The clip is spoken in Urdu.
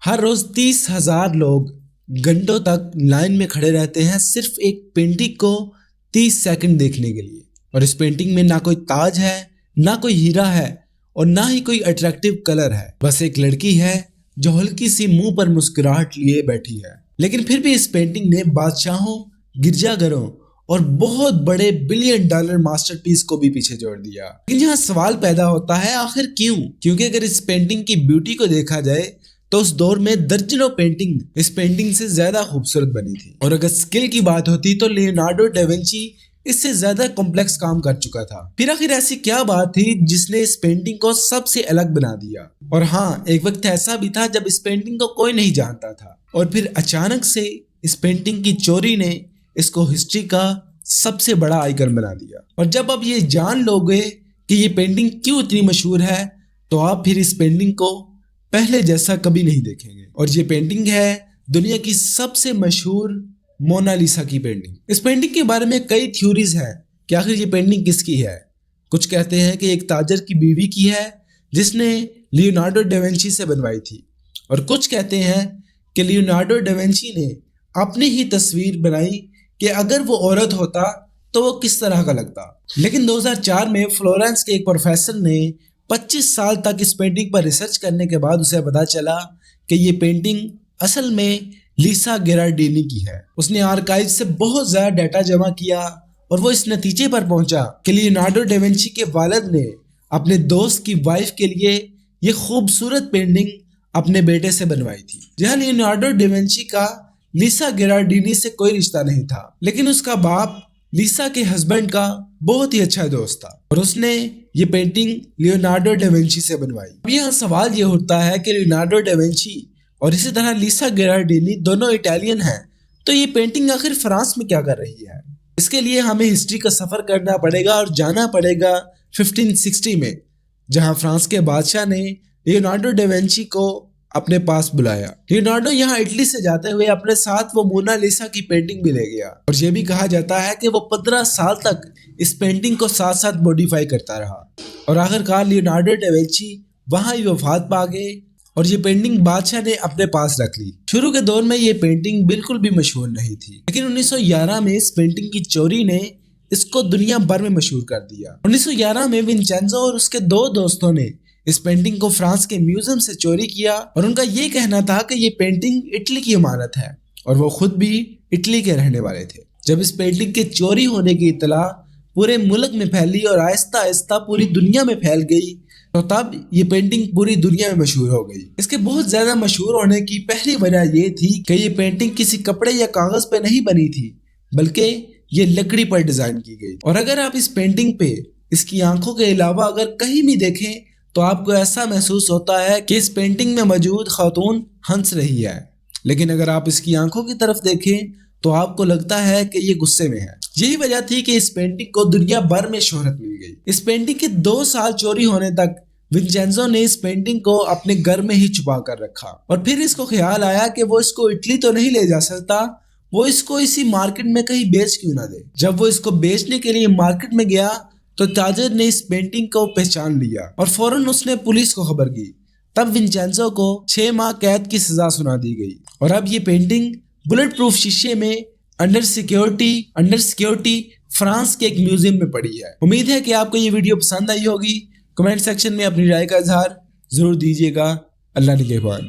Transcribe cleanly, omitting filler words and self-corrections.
ہر روز 30,000 لوگ گھنٹوں تک لائن میں کھڑے رہتے ہیں صرف ایک پینٹنگ کو 30 سیکنڈ دیکھنے کے لیے، اور اس پینٹنگ میں نہ کوئی تاج ہے، نہ کوئی ہیرا ہے، اور نہ ہی کوئی اٹریکٹیو کلر ہے، بس ایک لڑکی ہے جو ہلکی سی منہ پر مسکراہٹ لیے بیٹھی ہے۔ لیکن پھر بھی اس پینٹنگ نے بادشاہوں، گرجا گھروں اور بہت بڑے بلین ڈالر ماسٹر پیس کو بھی پیچھے چھوڑ دیا۔ لیکن یہاں سوال پیدا ہوتا ہے، آخر کیوں؟ کیونکہ اگر اس پینٹنگ کی بیوٹی کو دیکھا جائے تو اس دور میں درجنوں پینٹنگ اس پینٹنگ سے زیادہ خوبصورت بنی تھی، اور اگر سکل کی بات ہوتی تو لیونارڈو ڈیونچی اس سے زیادہ کمپلیکس کام کر چکا تھا۔ پھر آخر ایسی کیا بات تھی جس نے اس پینٹنگ کو سب سے الگ بنا دیا؟ اور ہاں، ایک وقت ایسا بھی تھا جب اس پینٹنگ کو کوئی نہیں جانتا تھا، اور پھر اچانک سے اس پینٹنگ کی چوری نے اس کو ہسٹری کا سب سے بڑا آئیکن بنا دیا۔ اور جب آپ یہ جان لو گے کہ یہ پینٹنگ کیوں اتنی مشہور ہے تو آپ پھر اس پینٹنگ کو پہلے جیسا کبھی نہیں دیکھیں گے۔ اور یہ پینٹنگ ہے دنیا کی سب سے مشہور مونالیسا کی پینٹنگ۔ اس پینٹنگ کے بارے میں کئی تھیوریز ہیں کہ آخر یہ پینٹنگ کس کی ہے۔ کچھ کہتے ہیں کہ ایک تاجر کی بیوی کی ہے جس نے لیونارڈو ڈیونچی سے بنوائی تھی، اور کچھ کہتے ہیں کہ لیونارڈو ڈیونچی نے اپنی ہی تصویر بنائی کہ اگر وہ عورت ہوتا تو وہ کس طرح کا لگتا۔ لیکن 2004 میں فلورنس کے ایک پروفیسر نے 25 سال تک اس پینٹنگ پر ریسرچ کرنے کے بعد اسے پتا چلا کہ یہ پینٹنگ اصل میں لیسا گیراڈینی کی ہے۔ اس نے آرکائیو سے بہت زیادہ ڈیٹا جمع کیا اور وہ اس نتیجے پر پہنچا کہ لیونارڈو ڈیونچی کے والد نے اپنے دوست کی وائف کے لیے یہ خوبصورت پینٹنگ اپنے بیٹے سے بنوائی تھی۔ جہاں لیونارڈو ڈیونچی کا لیسا گیراڈینی سے کوئی رشتہ نہیں تھا، لیکن اس کا باپ لیسا کے ہسبینڈ کا بہت ہی اچھا دوست تھا، اور اس نے یہ پینٹنگ لیونارڈو ڈیونچی سے بنوائی۔ اب یہاں سوال یہ اٹھتا ہے کہ لیونارڈو ڈیونچی اور اسی طرح لیسا گیراڈینی دونوں اٹالین ہیں، تو یہ پینٹنگ آخر فرانس میں کیا کر رہی ہے؟ اس کے لیے ہمیں ہسٹری کا سفر کرنا پڑے گا اور جانا پڑے گا 1560 میں، جہاں فرانس کے بادشاہ نے لیونارڈو ڈیونچی کو اپنے پاس بلایا۔ لیونارڈو یہاں اٹلی سے جاتے ہوئے اپنے ساتھ وہ مونالیسا کی پینٹنگ بھی لے گیا، اور یہ بھی کہا جاتا ہے کہ وہ 15 سال تک اس پینٹنگ کو ساتھ ساتھ موڈیفائی کرتا رہا، اور آخرکار لیونارڈو ڈیونچی وہاں ہی وفات پا گئے اور یہ پینٹنگ بادشاہ نے اپنے پاس رکھ لی۔ شروع کے دور میں یہ پینٹنگ بالکل بھی مشہور نہیں تھی، لیکن 1911 میں اس پینٹنگ کی چوری نے اس کو دنیا بھر میں مشہور کر دیا۔ 1911 میں ونچینزو اور اس کے 2 دوستوں نے اس پینٹنگ کو فرانس کے میوزیم سے چوری کیا، اور ان کا یہ کہنا تھا کہ یہ پینٹنگ اٹلی کی امانت ہے، اور وہ خود بھی اٹلی کے رہنے والے تھے۔ جب اس پینٹنگ کے چوری ہونے کی اطلاع پورے ملک میں پھیلی اور آہستہ آہستہ پوری دنیا میں پھیل گئی تو تب یہ پینٹنگ پوری دنیا میں مشہور ہو گئی۔ اس کے بہت زیادہ مشہور ہونے کی پہلی وجہ یہ تھی کہ یہ پینٹنگ کسی کپڑے یا کاغذ پہ نہیں بنی تھی، بلکہ یہ لکڑی پر ڈیزائن کی گئی۔ اور اگر آپ اس پینٹنگ پہ اس کی آنکھوں کے علاوہ اگر کہیں بھی دیکھیں تو آپ کو ایسا محسوس ہوتا ہے کہ اس پینٹنگ میں موجود خاتون ہنس رہی ہے، لیکن اگر آپ اس کی آنکھوں کی طرف دیکھیں تو آپ کو لگتا ہے کہ یہ غصے میں ہے۔ یہی وجہ تھی کہ اس پینٹنگ کو دنیا بھر میں شہرت مل گئی۔ اس پینٹنگ کے 2 سال چوری ہونے تک ونچینزو نے اس پینٹنگ کو اپنے گھر میں ہی چھپا کر رکھا، اور پھر اس کو خیال آیا کہ وہ اس کو اٹلی تو نہیں لے جا سکتا، وہ اس کو اسی مارکیٹ میں کہیں بیچ کیوں نہ دے۔ جب وہ اس کو بیچنے کے لیے مارکیٹ میں گیا تو تاجر نے اس پینٹنگ کو پہچان لیا اور فوراً اس نے پولیس کو خبر کی۔ تب ونچینزو کو 6 ماہ قید کی سزا سنا دی گئی، اور اب یہ پینٹنگ بلٹ پروف شیشے میں انڈر سیکیورٹی فرانس کے ایک میوزیم میں پڑی ہے۔ امید ہے کہ آپ کو یہ ویڈیو پسند آئی ہوگی۔ کمنٹ سیکشن میں اپنی رائے کا اظہار ضرور دیجیے گا۔ اللہ نگہبان۔